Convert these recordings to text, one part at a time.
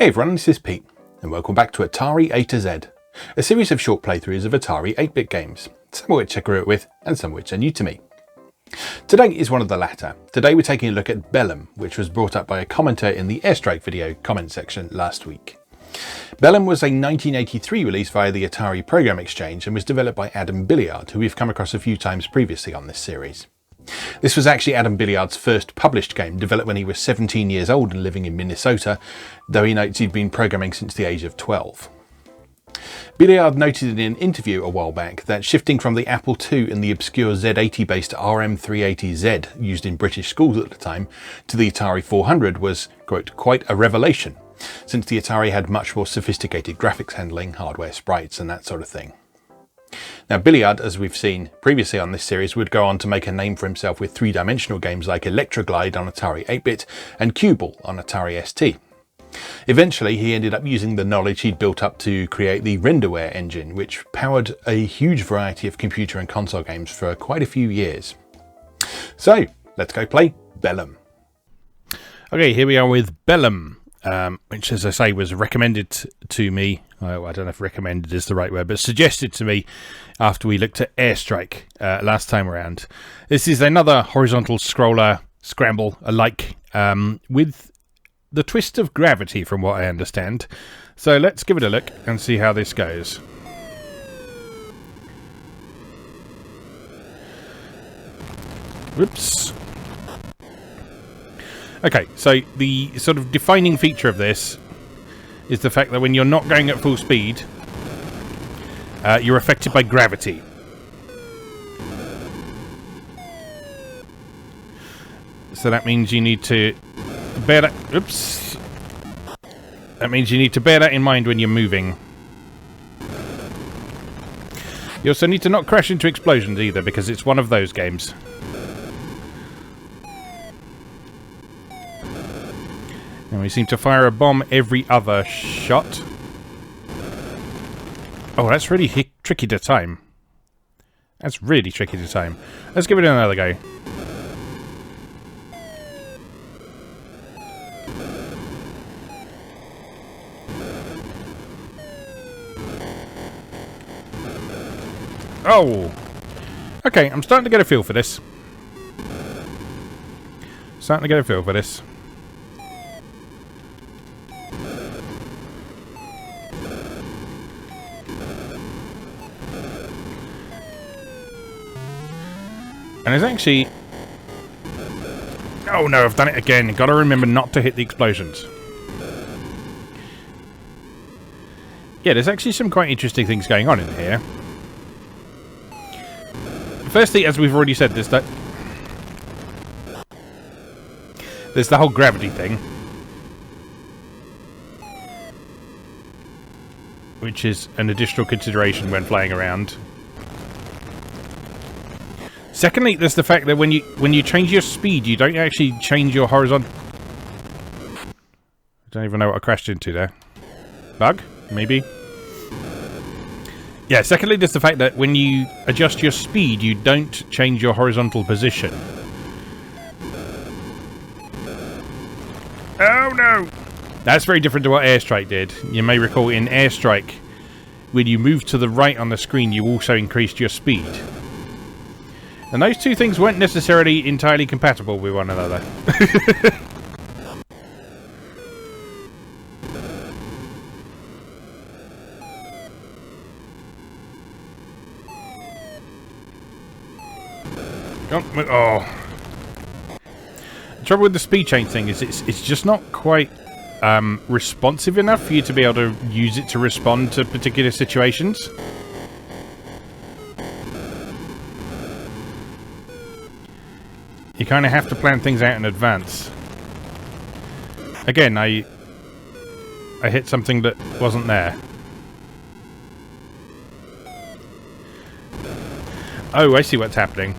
Hey everyone, this is Pete, and welcome back to Atari A to Z, a series of short playthroughs of Atari 8-bit games, some of which I grew up with and some of which are new to me. Today is one of the latter. Today we're taking a look at Bellum, which was brought up by a commenter in the Airstrike video comment section last week. Bellum was a 1983 release via the Atari Program Exchange and was developed by Adam Billyard, who we've come across a few times previously on this series. This was actually Adam Billyard's first published game, developed when he was 17 years old and living in Minnesota, though he notes he'd been programming since the age of 12. Billyard noted in an interview a while back that shifting from the Apple II and the obscure Z80 based RM380Z used in British schools at the time to the Atari 400 was, quote, quite a revelation, since the Atari had much more sophisticated graphics handling, hardware sprites and that sort of thing. Now Billyard, as we've seen previously on this series, would go on to make a name for himself with three-dimensional games like Elektra Glide on Atari 8-bit and Q-Ball on Atari ST. Eventually he ended up using the knowledge he'd built up to create the RenderWare engine, which powered a huge variety of computer and console games for quite a few years. So let's go play Bellum. Okay, here we are with Bellum, which, as I say, was recommended to me. I don't know if recommended is the right word, but suggested to me after we looked at Airstrike last time around. This is another horizontal scroller Scramble-alike with the twist of gravity, from what I understand. So let's give it a look and see how this goes. Whoops. Okay, so the sort of defining feature of this is the fact that when you're not going at full speed, you're affected by gravity. So that means you need to bear that. Oops. That means you need to bear that in mind when you're moving. You also need to not crash into explosions either, because it's one of those games. And we seem to fire a bomb every other shot. Oh, that's really tricky to time. That's really tricky to time. Let's give it another go. Oh! Okay, I'm starting to get a feel for this. And it's actually... Oh no, I've done it again. You've got to remember not to hit the explosions. Yeah, there's actually some quite interesting things going on in here. Firstly, as we've already said, there's the whole gravity thing, which is an additional consideration when flying around. Secondly, there's the fact that when you change your speed, you don't actually change your horizontal. I don't even know what I crashed into there. Bug? Maybe? Yeah, secondly, there's the fact that when you adjust your speed, you don't change your horizontal position. Oh no! That's very different to what Airstrike did. You may recall in Airstrike, when you moved to the right on the screen, you also increased your speed. And those two things weren't necessarily entirely compatible with one another. Oh. The trouble with the speed change thing is it's just not quite responsive enough for you to be able to use it to respond to particular situations. You kind of have to plan things out in advance. Again, I hit something that wasn't there. Oh, I see what's happening.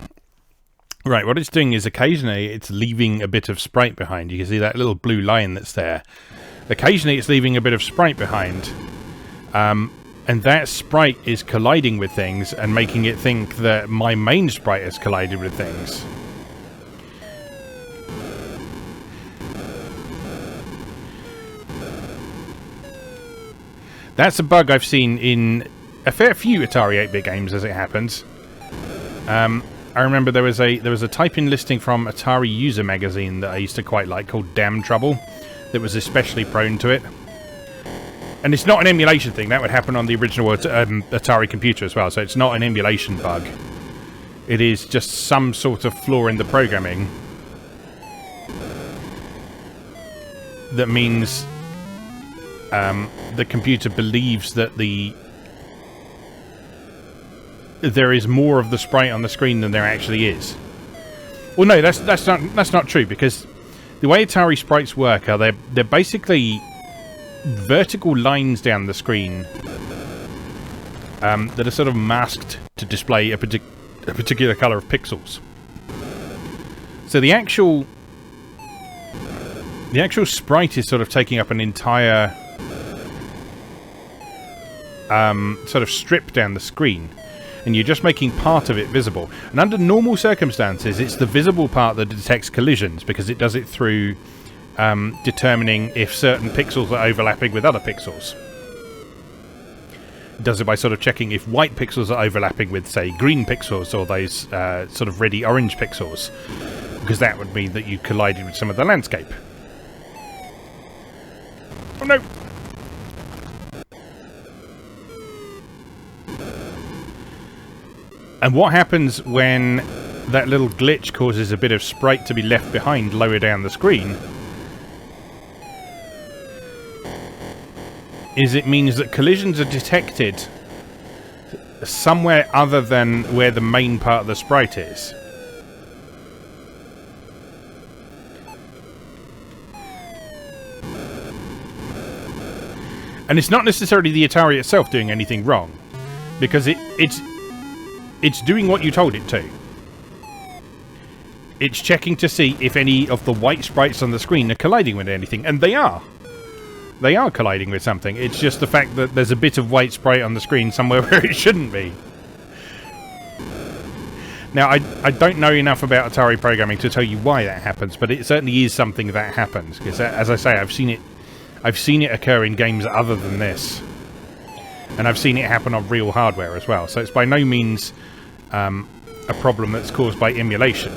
Right, what it's doing is occasionally it's leaving a bit of sprite behind. You can see that little blue line that's there. Occasionally it's leaving a bit of sprite behind. And that sprite is colliding with things and making it think that my main sprite has collided with things. That's a bug I've seen in a fair few Atari 8-bit games, as it happens. I remember there was a type-in listing from Atari User magazine that I used to quite like, called Damn Trouble, that was especially prone to it. And it's not an emulation thing. That would happen on the original Atari computer as well, so it's not an emulation bug. It is just some sort of flaw in the programming that means the computer believes that there is more of the sprite on the screen than there actually is. Well, no, that's not true, because the way Atari sprites work are they're basically vertical lines down the screen that are sort of masked to display a particular color of pixels. So the actual sprite is sort of taking up an entire sort of strip down the screen, and you're just making part of it visible. And under normal circumstances, it's the visible part that detects collisions, because it does it through determining if certain pixels are overlapping with other pixels. It does it by sort of checking if white pixels are overlapping with, say, green pixels, or those sort of reddy-orange pixels, because that would mean that you collided with some of the landscape. Oh no! And what happens when that little glitch causes a bit of sprite to be left behind lower down the screen is it means that collisions are detected somewhere other than where the main part of the sprite is. And it's not necessarily the Atari itself doing anything wrong, because it's doing what you told it to. It's checking to see if any of the white sprites on the screen are colliding with anything, and they are. They are colliding with something. It's just the fact that there's a bit of white sprite on the screen somewhere where it shouldn't be. Now, I don't know enough about Atari programming to tell you why that happens, but it certainly is something that happens, because as I say, I've seen it occur in games other than this. And I've seen it happen on real hardware as well. So it's by no means a problem that's caused by emulation.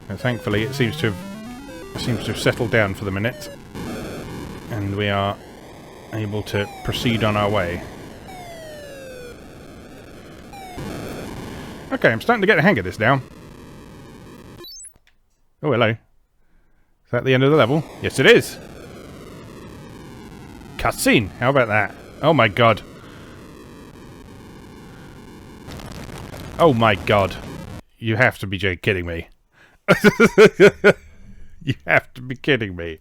And thankfully it seems to have settled down for the minute. And we are able to proceed on our way. Okay, I'm starting to get the hang of this now. Oh, hello. Is that the end of the level? Yes, it is. Cutscene. How about that? Oh my god. Oh my god. You have to be kidding me. You have to be kidding me.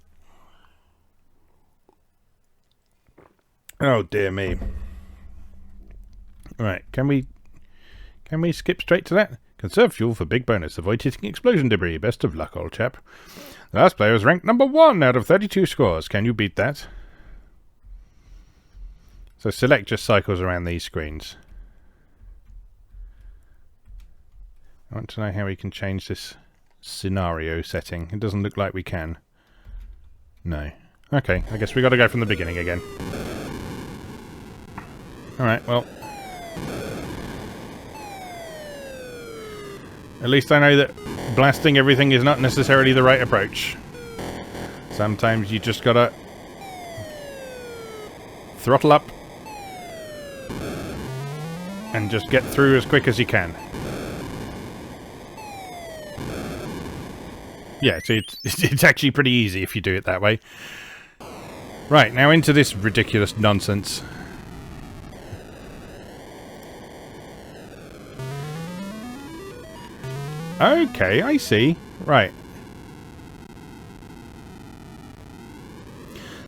Oh dear me. Right, can we skip straight to that? Conserve fuel for big bonus. Avoid hitting explosion debris. Best of luck, old chap. The last player is ranked number 1 out of 32 scores. Can you beat that? So select just cycles around these screens. I want to know how we can change this scenario setting. It doesn't look like we can. No. Okay, I guess we got to go from the beginning again. Alright, well. At least I know that blasting everything is not necessarily the right approach. Sometimes you just gotta throttle up and just get through as quick as you can. Yeah, so it's actually pretty easy if you do it that way. Right, now into this ridiculous nonsense. Okay, I see. Right.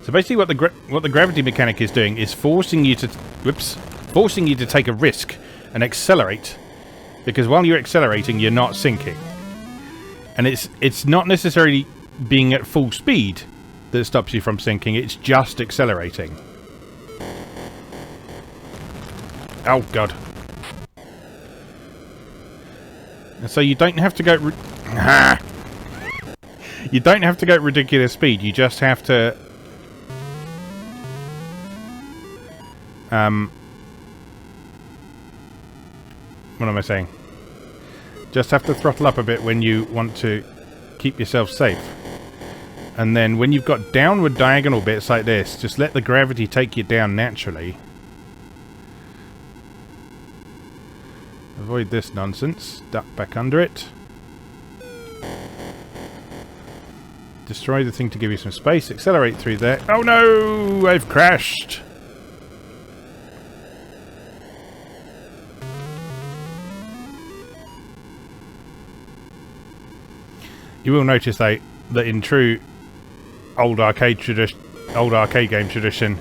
So basically what the gravity mechanic is doing is forcing you to take a risk and accelerate, because while you're accelerating you're not sinking. And it's not necessarily being at full speed that stops you from sinking, it's just accelerating. Oh god. So you don't have to go... You don't have to go at ridiculous speed. You just have to... What am I saying? Just have to throttle up a bit when you want to keep yourself safe. And then when you've got downward diagonal bits like this, just let the gravity take you down naturally. Avoid this nonsense. Duck back under it. Destroy the thing to give you some space. Accelerate through there. Oh no! I've crashed! You will notice though that in true old arcade game tradition,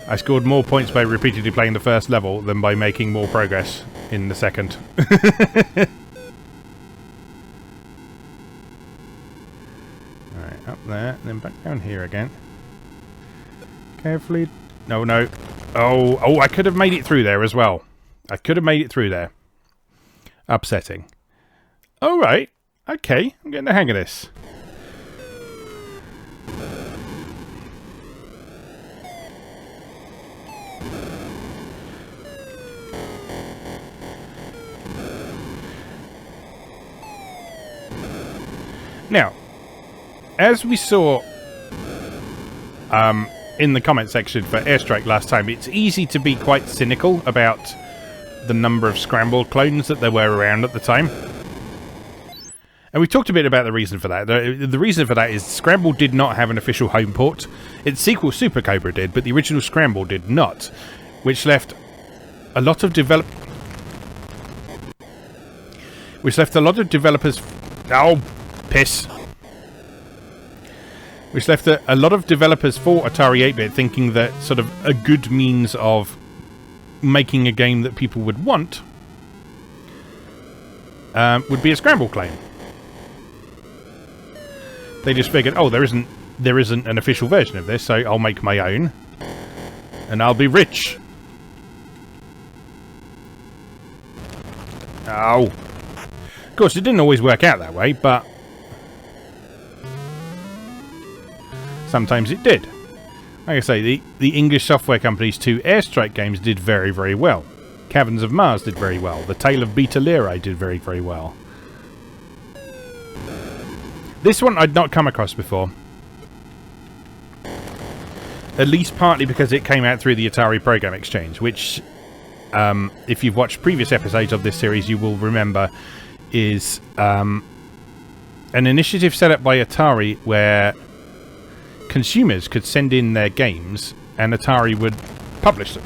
I scored more points by repeatedly playing the first level than by making more progress in the second. Alright, up there, then back down here again. Carefully. No, no. Oh, I could have made it through there as well. I could have made it through there. Upsetting. Alright. Okay, I'm getting the hang of this. Now, as we saw in the comment section for Airstrike last time, it's easy to be quite cynical about the number of Scramble clones that there were around at the time. And we talked a bit about the reason for that. The reason for that is Scramble did not have an official home port. Its sequel Super Cobra did, but the original Scramble did not, which left a lot of developers. Oh, piss! Which left a lot of developers for Atari 8-bit thinking that sort of a good means of making a game that people would want would be a Scramble clone. They just figured, oh, there isn't an official version of this, so I'll make my own, and I'll be rich. Oh. Of course, it didn't always work out that way, but sometimes it did. Like I say, the English software company's two Airstrike games did very, very well. Caverns of Mars did very well. The Tale of Beta Lyrae did very, very well. This one I'd not come across before. At least partly because it came out through the Atari Program Exchange, which, if you've watched previous episodes of this series, you will remember is an initiative set up by Atari where consumers could send in their games and Atari would publish them.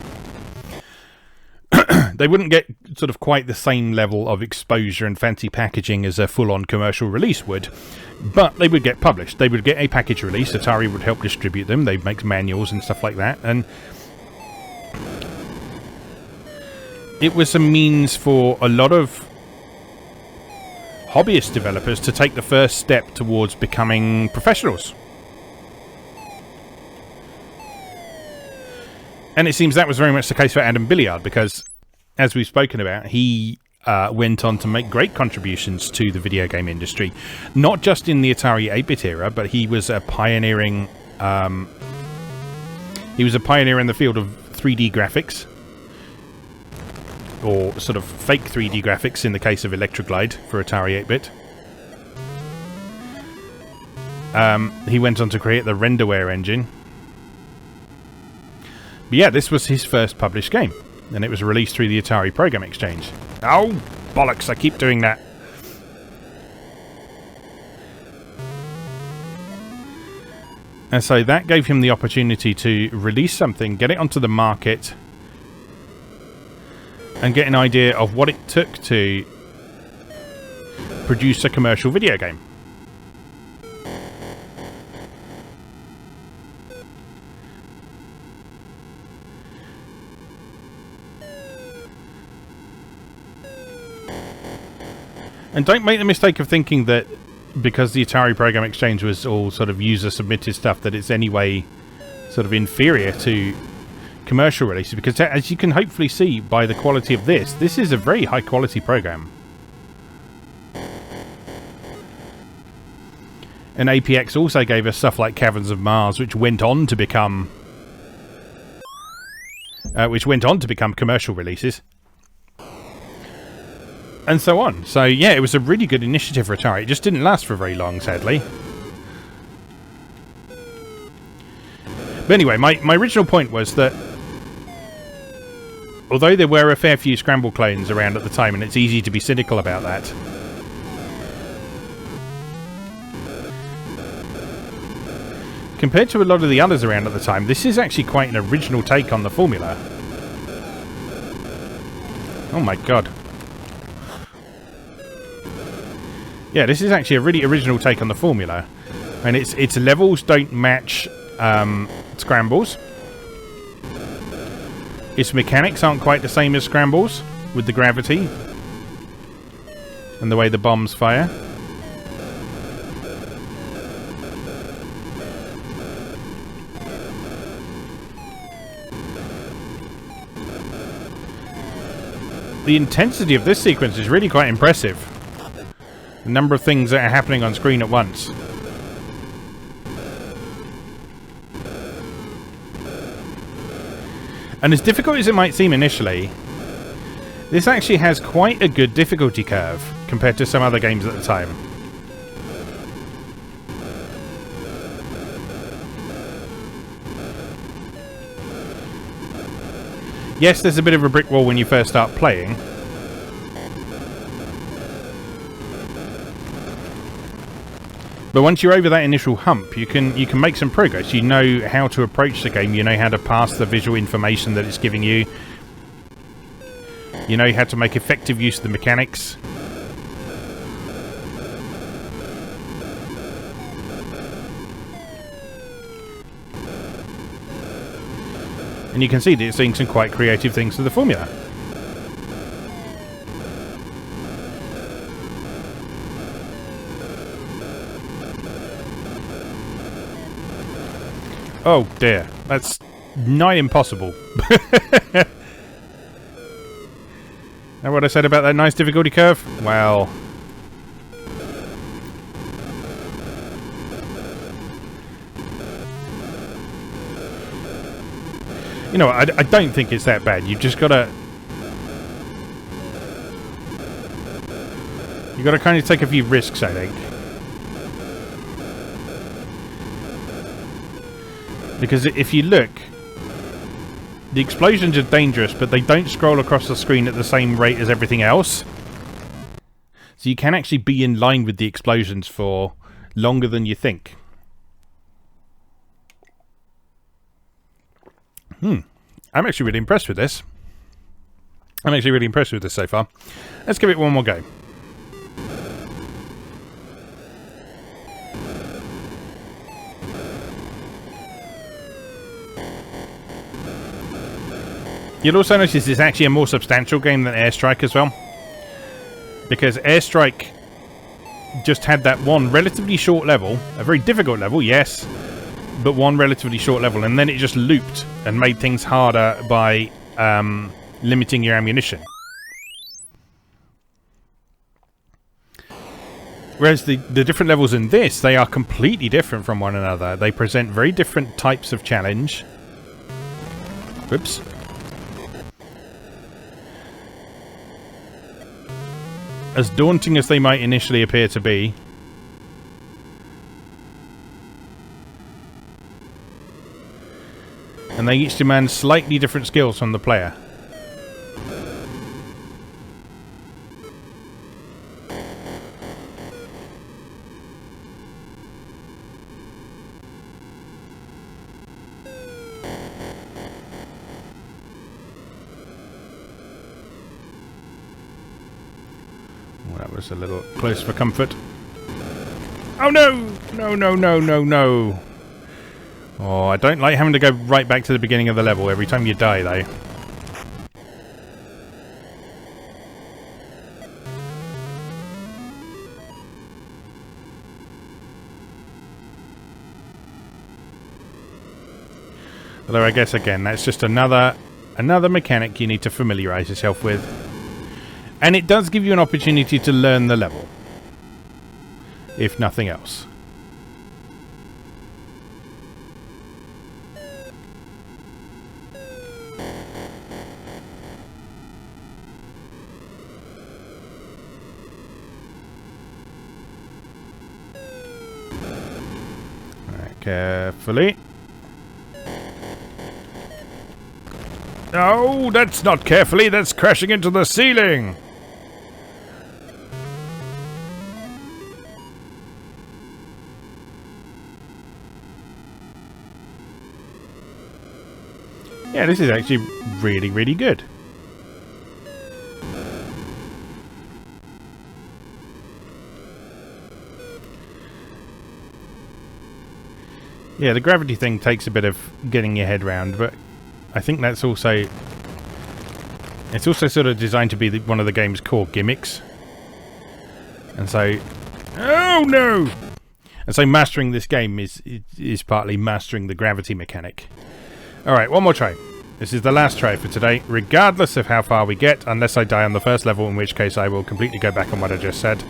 They wouldn't get sort of quite the same level of exposure and fancy packaging as a full-on commercial release would, but they would get published. They would get a package release. Atari would help distribute them. They'd make manuals and stuff like that, and it was a means for a lot of hobbyist developers to take the first step towards becoming professionals. And it seems that was very much the case for Adam Billyard, because, as we've spoken about, he went on to make great contributions to the video game industry, not just in the Atari 8-bit era, but he was a pioneering. He was a pioneer in the field of 3D graphics, or sort of fake 3D graphics in the case of Elektra Glide for Atari 8-bit. He went on to create the RenderWare engine. But yeah, this was his first published game, and it was released through the Atari Program Exchange. Oh, bollocks, I keep doing that. And so that gave him the opportunity to release something, get it onto the market, and get an idea of what it took to produce a commercial video game. And don't make the mistake of thinking that because the Atari Program Exchange was all sort of user-submitted stuff that it's anyway sort of inferior to commercial releases, because as you can hopefully see by the quality of this is a very high-quality program. And APX also gave us stuff like Caverns of Mars, which went on to become commercial releases, and so on. So yeah, it was a really good initiative for Atari. It just didn't last for very long, sadly. But anyway, my original point was that although there were a fair few Scramble clones around at the time, and it's easy to be cynical about that, compared to a lot of the others around at the time, this is actually quite an original take on the formula. Oh my god. Yeah, this is actually a really original take on the formula. And its levels don't match Scrambles. Its mechanics aren't quite the same as Scrambles, with the gravity and the way the bombs fire. The intensity of this sequence is really quite impressive. The number of things that are happening on screen at once. And as difficult as it might seem initially, this actually has quite a good difficulty curve compared to some other games at the time. Yes, there's a bit of a brick wall when you first start playing. But once you're over that initial hump, you can make some progress. You know how to approach the game. You know how to pass the visual information that it's giving you. You know how to make effective use of the mechanics. And you can see that it's doing some quite creative things to the formula. Oh dear, that's nigh impossible. Now what I said about that nice difficulty curve? Well... You know, I don't think it's that bad. You've just got to... You've got to kind of take a few risks, I think. Because if you look, the explosions are dangerous, but they don't scroll across the screen at the same rate as everything else. So you can actually be in line with the explosions for longer than you think. I'm actually really impressed with this. I'm actually really impressed with this so far. Let's give it one more go. You'll also notice it's actually a more substantial game than Airstrike as well. Because Airstrike just had that one relatively short level, a very difficult level, yes, but one relatively short level, and then it just looped and made things harder by limiting your ammunition. Whereas the different levels in this, they are completely different from one another. They present very different types of challenge. Whoops. As daunting as they might initially appear to be, and they each demand slightly different skills from the player. Well, that was a little close for comfort. Oh no! No, no, no, no, no! Oh, I don't like having to go right back to the beginning of the level every time you die, though. Although I guess, again, that's just another mechanic you need to familiarise yourself with. And it does give you an opportunity to learn the level, if nothing else. Carefully. No, that's not carefully. That's crashing into the ceiling. Yeah, this is actually really, really good. Yeah, the gravity thing takes a bit of getting your head round, but I think that's also... It's also sort of designed to be one of the game's core gimmicks. And so... Oh no! And so mastering this game is partly mastering the gravity mechanic. Alright, one more try. This is the last try for today, regardless of how far we get, unless I die on the first level, in which case I will completely go back on what I just said.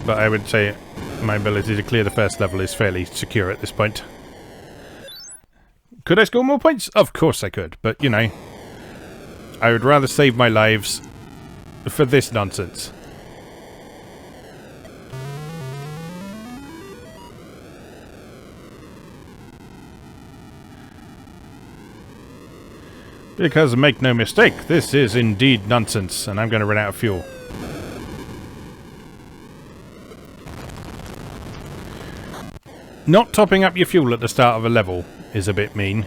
But I would say my ability to clear the first level is fairly secure at this point. Could I score more points? Of course I could, but you know, I would rather save my lives for this nonsense. Because make no mistake, this is indeed nonsense, and I'm going to run out of fuel. Not topping up your fuel at the start of a level is a bit mean.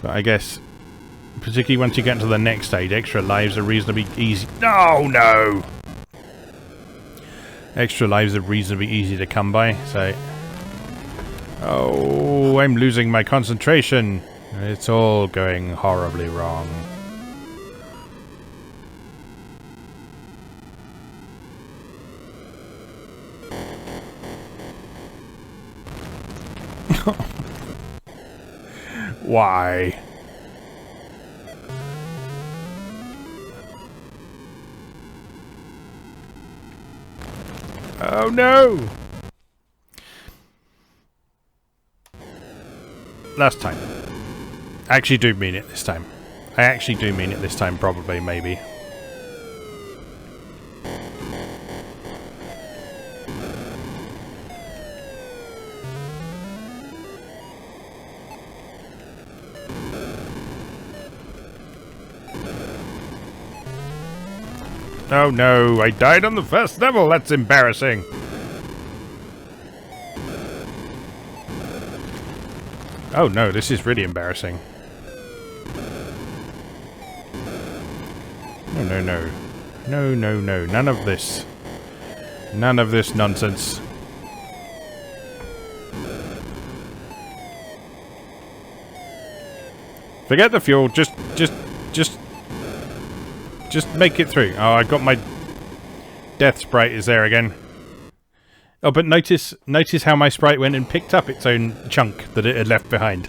But I guess, particularly once you get into the next stage, extra lives are reasonably easy. No, no! Extra lives are reasonably easy to come by, so... Oh, I'm losing my concentration. It's all going horribly wrong. Why? Oh no! Last time. I actually do mean it this time. I actually do mean it this time, probably, maybe. Oh no, I died on the first level, that's embarrassing. Oh no, this is really embarrassing. No, no, no. No, no, no, none of this. None of this nonsense. Forget the fuel, just make it through. Oh, I got my death sprite is there again. Oh, but notice how my sprite went and picked up its own chunk that it had left behind.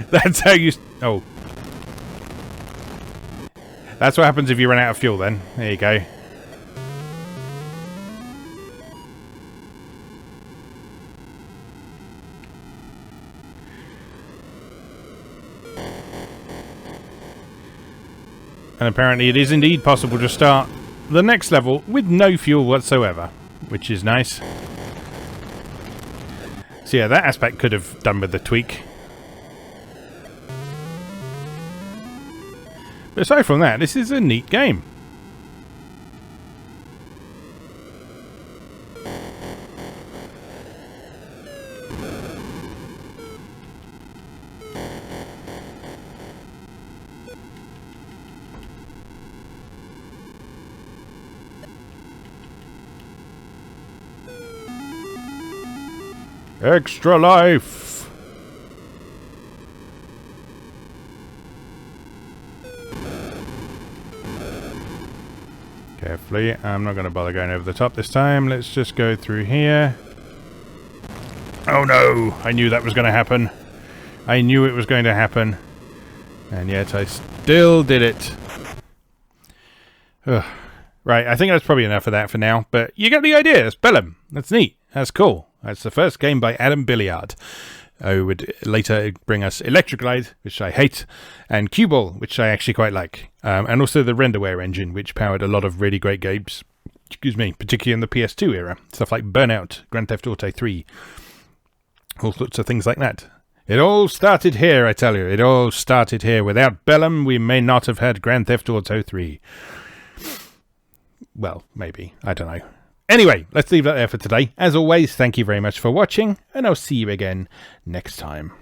That's how you... Oh. That's what happens if you run out of fuel then. There you go. And apparently it is indeed possible to start the next level with no fuel whatsoever, which is nice. So yeah, that aspect could have done with the tweak. But aside from that, this is a neat game. Extra life! Carefully. I'm not going to bother going over the top this time. Let's just go through here. Oh no! I knew that was going to happen. I knew it was going to happen. And yet I still did it. Ugh. Right, I think that's probably enough of that for now. But you get the idea. It's Bellum. That's neat. That's cool. That's the first game by Adam Billyard. I would later bring us Elektra Glide, which I hate, and Q-Ball, which I actually quite like. And also the RenderWare engine, which powered a lot of really great games. Excuse me, particularly in the PS2 era. Stuff like Burnout, Grand Theft Auto 3. All sorts of things like that. It all started here, I tell you. It all started here. Without Bellum, we may not have had Grand Theft Auto 3. Well, maybe. I don't know. Anyway, let's leave that there for today. As always, thank you very much for watching, and I'll see you again next time.